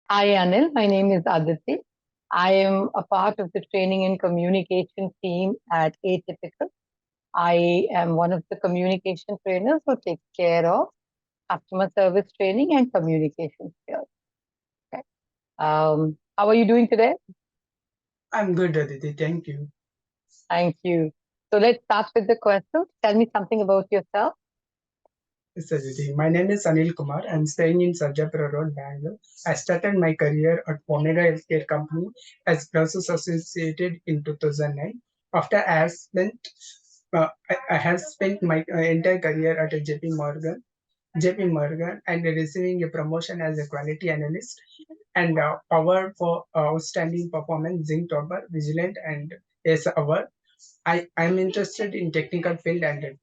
Hi, Anil. My name is Aditi. I am a part of the training and communication team at Atypical. I am one of the communication trainers who takes care of customer service training and communication skills. Okay. How are you doing today? I'm good, Aditi. Thank you. Thank you. So let's start with the questions. Tell me something about yourself. Yes, Aditi. My name is Anil Kumar. I'm staying in Sarjapura Road, Bangalore. I started my career at Omega Healthcare Company as process associated in 2009. After I have spent my entire career at JP Morgan, and receiving a promotion as a quality analyst and power for outstanding performance, Zinc Topper, Vigilant, and Ace Award. I'm interested in technical field and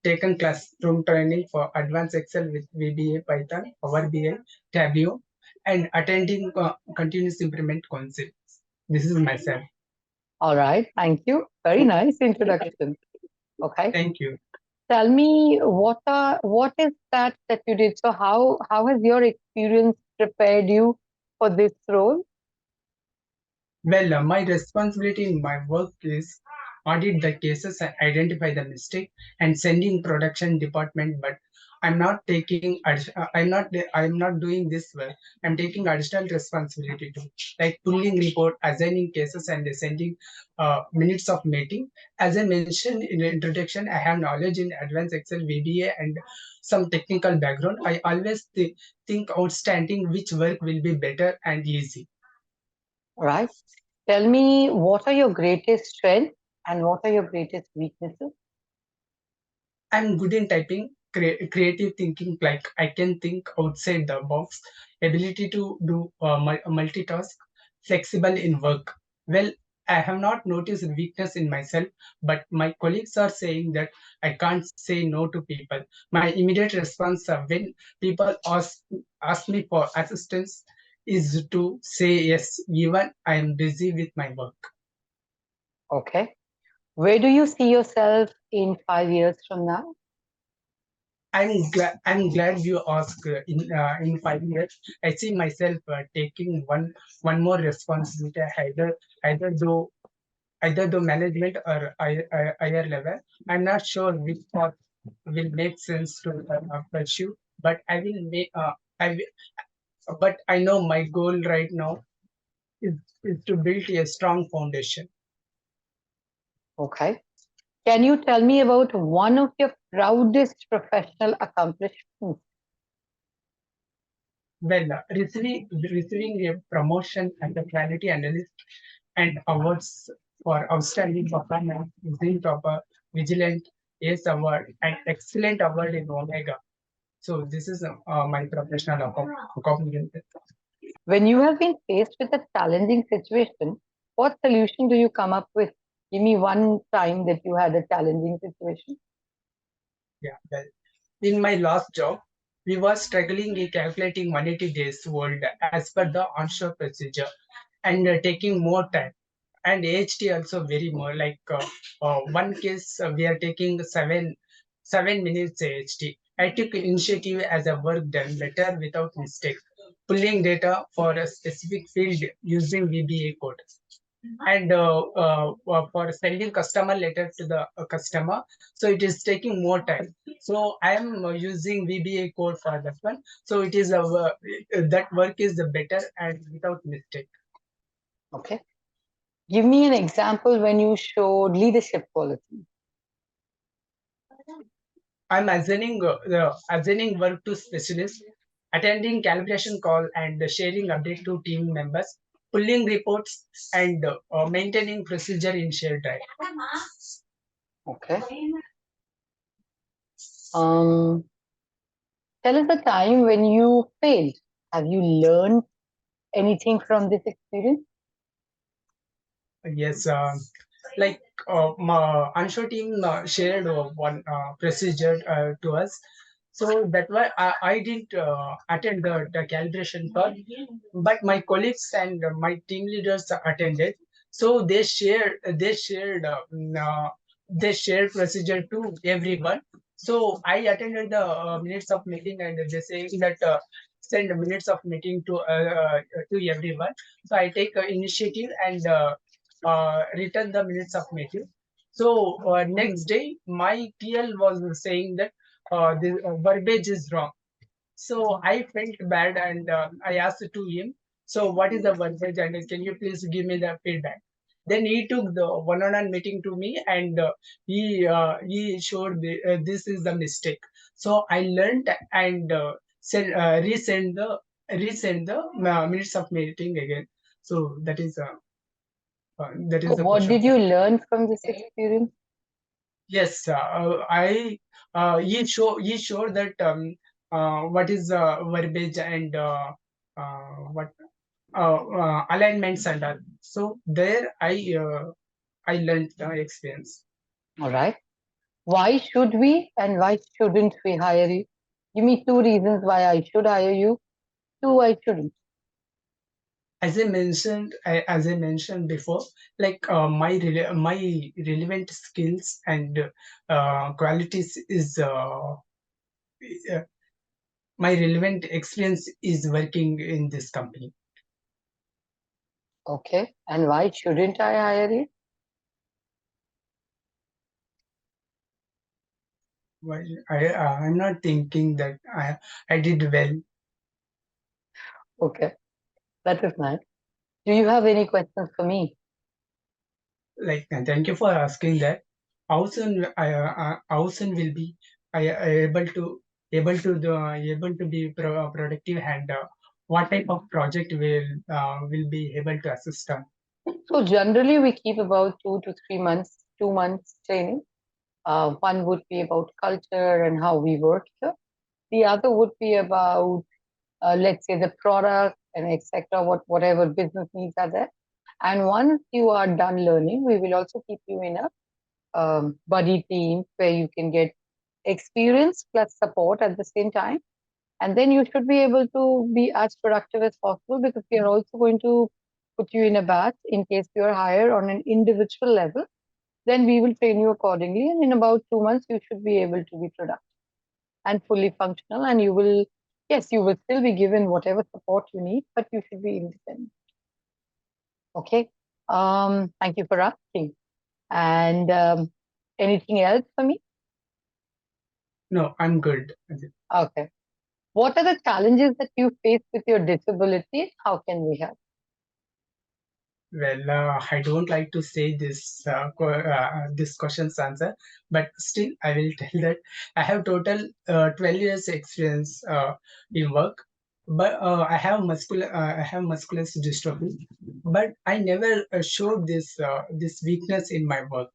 taken classroom training for advanced Excel with VBA, Python, Power BI, Tableau, and attending continuous improvement council. This is myself. All right. Thank you. Very nice introduction. Okay. Thank you. Tell me what is that you did? So how has your experience prepared you for this role? Well, my responsibility in my work is audit the cases and identify the mistake and sending production department. But I'm not doing this work. I'm taking additional responsibility too, like pulling report, assigning cases, and sending minutes of meeting. As I mentioned in the introduction, I have knowledge in advanced Excel, VBA, and some technical background. I always think outstanding which work will be better and easy. Right? Tell me what are your greatest strengths and what are your greatest weaknesses? I'm good in typing, creative thinking, like I can think outside the box, ability to do multitask, flexible in work. Well, I have not noticed weakness in myself, but my colleagues are saying that I can't say no to people. My immediate response when people ask me for assistance is to say yes, even I am busy with my work. Okay. Where do you see yourself in 5 years from now? I'm glad you asked. In 5 years, I see myself taking one more responsibility, either do management or higher level. I'm not sure which path will make sense to pursue, but I will make. But I know my goal right now is to build a strong foundation. Okay. Can you tell me about one of your proudest professional accomplishments? Well, receiving a promotion as a quality analyst and awards for outstanding performance, Zinc Topper, Vigilant, Ace Award, and Excellent Award in Omega. So this is my professional accomplishment. When you have been faced with a challenging situation, what solution do you come up with? Give me one time that you had a challenging situation. Yeah, well, in my last job, we were struggling in calculating 180 days old as per the onshore procedure and taking more time. And AHT also very more like one case we are taking 7 minutes AHT. I took initiative as a work done better without mistake, pulling data for a specific field using VBA code and for sending customer letter to the customer, so it is taking more time. So I am using VBA code for that one, so it is that work is the better and without mistake. Okay. Give me an example when you showed leadership qualities. I'm assigning work to specialists, attending calibration call and sharing update to team members, pulling reports and maintaining procedure in shared drive. Okay. Um, Tell us a time when you failed. Have you learned anything from this experience? Yes, like my Ansho team shared one procedure to us. So that why I didn't attend the calibration call, but my colleagues and my team leaders attended. So they shared procedure to everyone. So I attended the minutes of meeting and they saying that send minutes of meeting to everyone. So I take initiative and return the minutes of meeting. So next day, my TL was saying that the verbiage is wrong. So I felt bad and I asked to him, so what is the verbiage and can you please give me the feedback? Then he took the one-on-one meeting to me and he showed this is the mistake. So I learned and resend the minutes of meeting again. So that So is the what question did for you you. learn from this experience? Yes, I he showed that what is verbiage and what alignments and all. So there I learned the experience. All right. Why should we and why shouldn't we hire you? Give me two reasons why I should hire you, two I shouldn't. As I mentioned before, like my relevant skills and qualities is uh, my relevant experience is working in this company. Okay. And why shouldn't I hire you? Well, I'm not thinking that I did well. Okay. That is nice. Do you have any questions for me? Like, and thank you for asking that. How soon will be I able to be productive and what type of project will be able to assist on? So generally we keep about 2 to 3 months, 2 months training. One would be about culture and how we work here. The other would be about, let's say, the product and etc. Whatever business needs are there. And once you are done learning, we will also keep you in a buddy team where you can get experience plus support at the same time. And then you should be able to be as productive as possible because we are also going to put you in a batch in case you are hired on an individual level. Then we will train you accordingly. And in about 2 months, you should be able to be productive and fully functional. And you will, yes, you will still be given whatever support you need, but you should be independent. Okay. Thank you for asking. And anything else for me? No, I'm good. Okay. What are the challenges that you face with your disability? How can we help? Well, I don't like to say this question's answer, but still I will tell that I have total 12 years experience in work, but I have muscular dystrophy, but I never showed this weakness in my work.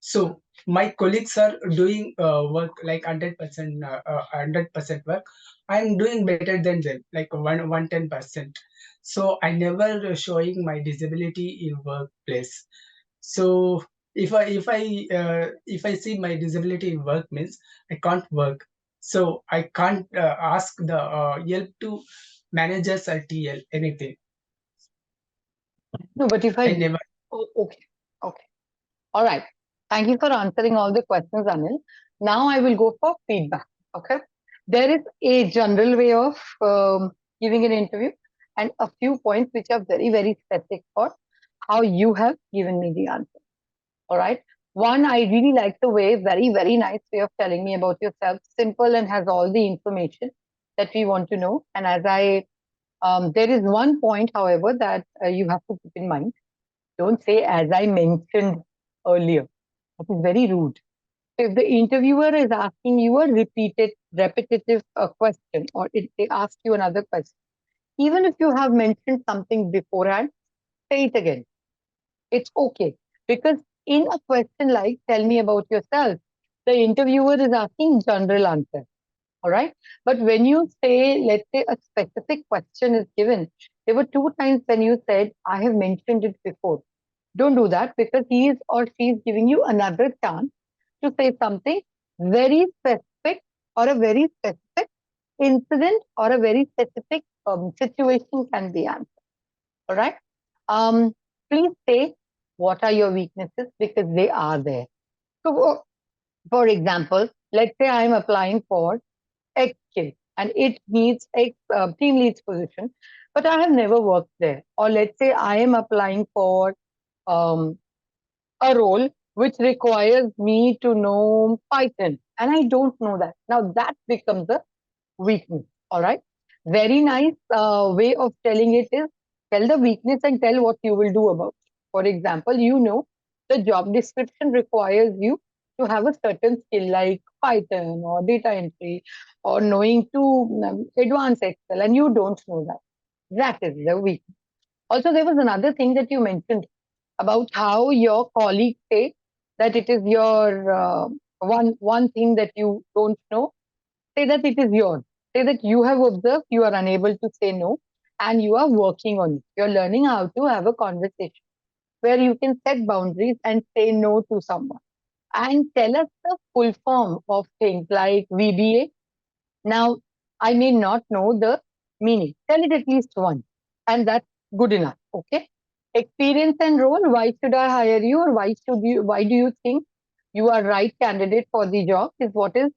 So my colleagues are doing work like 100% work. I'm doing better than them, like 110%. So I never showing my disability in workplace. So if I see my disability in work means I can't work. So I can't ask the help to managers or TL anything. No, but if I I, never. oh, okay, okay. All right. Thank you for answering all the questions, Anil. Now I will go for feedback. Okay. There is a general way of giving an interview and a few points which are very, very specific for how you have given me the answer. All right. One, I really like the way, very, very nice way of telling me about yourself. Simple and has all the information that we want to know. And there is one point, however, that you have to keep in mind. Don't say, as I mentioned earlier. That is very rude. So if the interviewer is asking you a repetitive question, or if they ask you another question, even if you have mentioned something beforehand, say it again. It's okay. Because in a question like, tell me about yourself, the interviewer is asking general answer. All right. But when you say, let's say a specific question is given, there were two times when you said, I have mentioned it before. Don't do that because he is or she is giving you another chance to say something very specific or a very specific incident or a very specific situation can be answered. All right. Um, please say what are your weaknesses because they are there. So, for example, let's say I'm applying for X skill. and it needs a team lead's position, but I have never worked there. Or let's say I am applying for um, a role which requires me to know Python, and I don't know that. Now that becomes a weakness. All right. Very nice way of telling it is tell the weakness and tell what you will do about it. For example, the job description requires you to have a certain skill like Python or data entry or knowing to advance Excel, and you don't know that. That is the weakness. Also, there was another thing that you mentioned about how your colleagues say that it is your one thing that you don't know. Say that it is yours. Say that you have observed, you are unable to say no, and you are working on it. You're learning how to have a conversation where you can set boundaries and say no to someone. And tell us the full form of things like VBA. Now, I may not know the meaning. Tell it at least once, and that's good enough. Okay. Experience and role. Why should I hire you, or why should you? Why do you think you are right candidate for the job? Is what is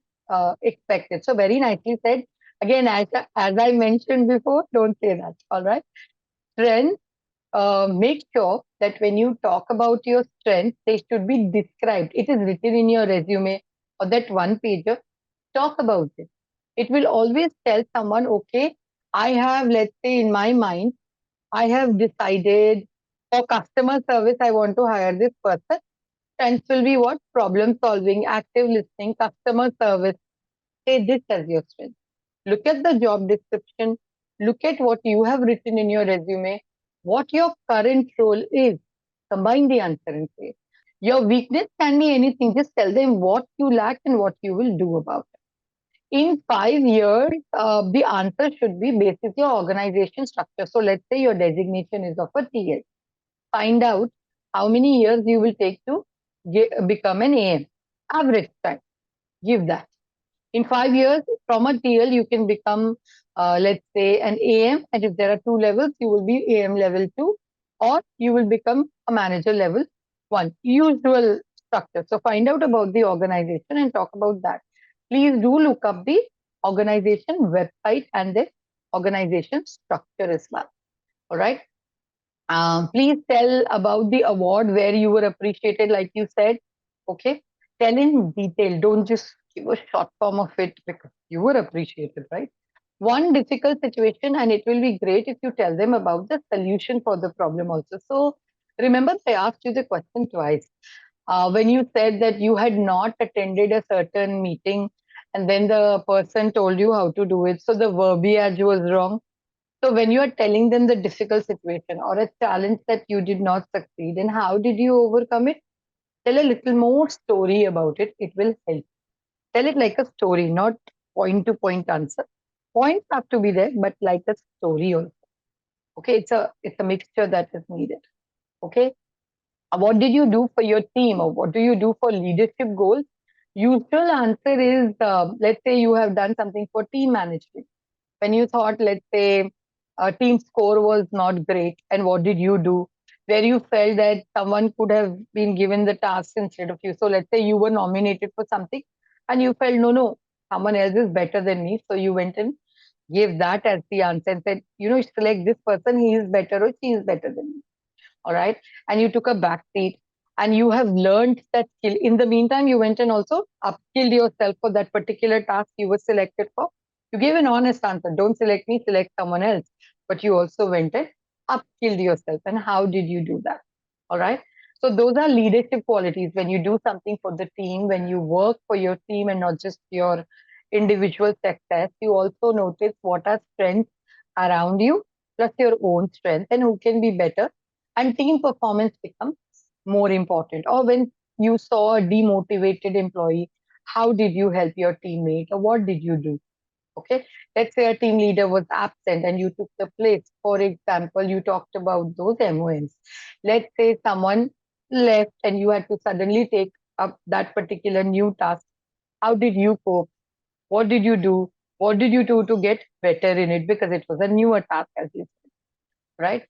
expected. So very nicely said. Again, as I mentioned before, don't say that. All right. Strength. Make sure that when you talk about your strengths, they should be described. It is written in your resume or that one pager. Talk about it. It will always tell someone, okay, I have, let's say, in my mind, I have decided for customer service, I want to hire this person. Strengths will be what? Problem solving, active listening, customer service. Say this as your strength. Look at the job description. Look at what you have written in your resume, what your current role is. Combine the answer and say. Your weakness can be anything. Just tell them what you lack and what you will do about it. In 5 years, the answer should be basically your organization structure. So let's say your designation is of a TL. Find out how many years you will take to become an AM. Average time. Give that. In 5 years, from a TL, you can become, let's say, an AM. And if there are two levels, you will be AM level 2, or you will become a manager level 1. Usual structure. So find out about the organization and talk about that. Please do look up the organization website and the organization structure as well. All right. Please tell about the award where you were appreciated, like you said. Okay. Tell in detail. Don't just give a short form of it because you were appreciated, right? One difficult situation, and it will be great if you tell them about the solution for the problem also. So remember, I asked you the question twice. When you said that you had not attended a certain meeting and then the person told you how to do it. So the verbiage was wrong. So when you are telling them the difficult situation or a challenge that you did not succeed, and how did you overcome it? Tell a little more story about it. It will help. Tell it like a story, not point to point answer. Points have to be there, but like a story also. Okay, it's a mixture that is needed. Okay, what did you do for your team, or what do you do for leadership goals? Usual answer is, let's say you have done something for team management when you thought, let's say, a team score was not great, and what did you do? Where you felt that someone could have been given the task instead of you. So let's say you were nominated for something, and you felt, no, no, someone else is better than me. So you went and gave that as the answer and said, select this person, he is better or she is better than me. All right. And you took a back seat and you have learned that skill. In the meantime, you went and also upskilled yourself for that particular task you were selected for. You gave an honest answer. Don't select me, select someone else. But you also went and upskilled yourself. And how did you do that? All right. So those are leadership qualities. When you do something for the team, when you work for your team and not just your individual success, you also notice what are strengths around you, plus your own strength, and who can be better, and team performance becomes more important. Or when you saw a demotivated employee, how did you help your teammate, or what did you do? Okay, let's say a team leader was absent and you took the place. For example, you talked about those MONs. Let's say someone left and you had to suddenly take up that particular new task. How did you cope? What did you do? What did you do to get better in it? Because it was a newer task, as you said, right?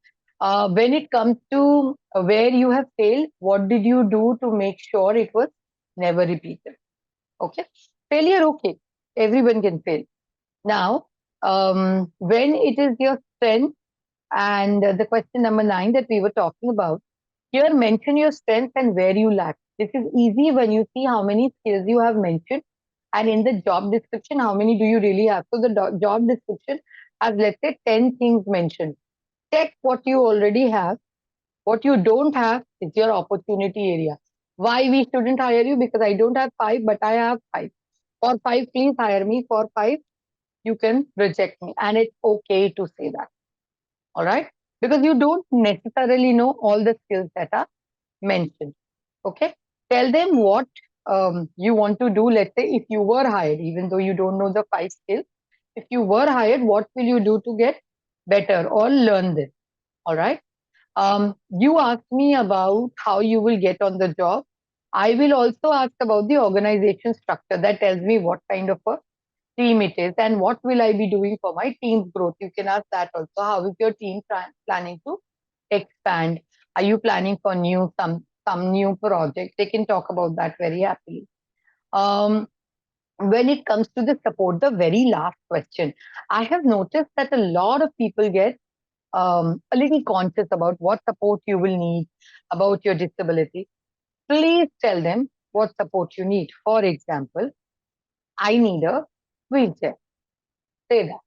When it comes to where you have failed, what did you do to make sure it was never repeated? Okay. Failure, okay. Everyone can fail. Now, when it is your strength, and the question number 9 that we were talking about, here mention your strengths and where you lack. This is easy when you see how many skills you have mentioned, and in the job description, how many do you really have. So the job description has, let's say, 10 things mentioned. Check what you already have. What you don't have is your opportunity area. Why we shouldn't hire you? Because I don't have 5, but I have 5. For 5, please hire me. For 5, you can reject me. And it's okay to say that. All right? Because you don't necessarily know all the skills that are mentioned. Okay? Tell them what you want to do. Let's say if you were hired, even though you don't know the 5 skills, if you were hired, what will you do to get better or learn this? All right? You asked me about how you will get on the job. I will also ask about the organization structure that tells me what kind of a team it is and what will I be doing for my team's growth. You can ask that also. How is your team planning to expand? Are you planning for some new project? They can talk about that very happily. Um, when it comes to the support, the very last question, I have noticed that a lot of people get a little conscious about what support you will need about your disability. Please tell them what support you need. For example, I need a wheelchair. Say that.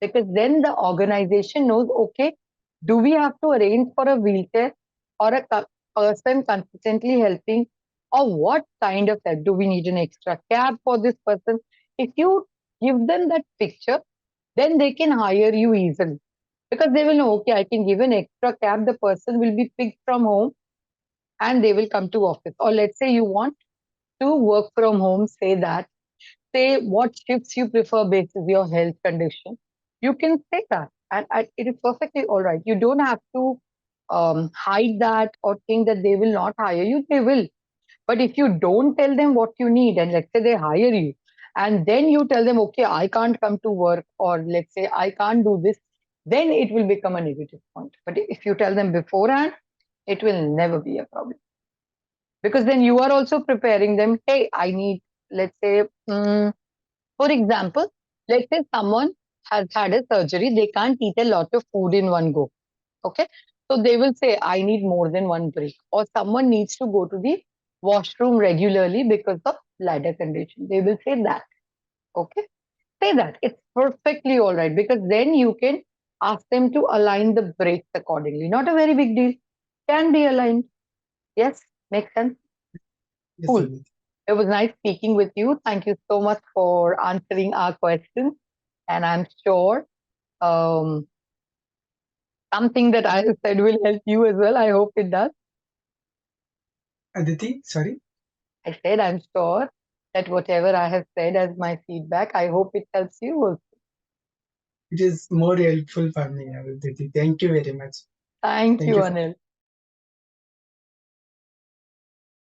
Because then the organization knows, okay, do we have to arrange for a wheelchair or a person consistently helping, or what kind of help? Do we need an extra cab for this person? If you give them that picture, then they can hire you easily because they will know, okay, I can give an extra cab, the person will be picked from home and they will come to office. Or let's say you want to work from home, say that, say what shifts you prefer based on your health condition. You can say that, and it is perfectly all right. You don't have to hide that or think that they will not hire you. They will. But if you don't tell them what you need, and let's say they hire you, and then you tell them, okay, I can't come to work, or let's say I can't do this, then it will become a negative point. But if you tell them beforehand, it will never be a problem because then you are also preparing them. Hey, I need, let's say, for example, let's say someone has had a surgery, they can't eat a lot of food in one go. Okay. So they will say, I need more than one break. Or someone needs to go to the washroom regularly because of bladder condition. They will say that. Okay. Say that. It's perfectly all right because then you can ask them to align the breaks accordingly. Not a very big deal. Can be aligned. Yes. Makes sense. Yes, Cool. Aditi. It was nice speaking with you. Thank you so much for answering our questions. And I'm sure um, something that I have said will help you as well. I hope it does. Aditi, sorry. I said I'm sure that whatever I have said as my feedback, I hope it helps you also. It is more helpful for me, Aditi. Thank you very much. Thank Thank you, you for Anil.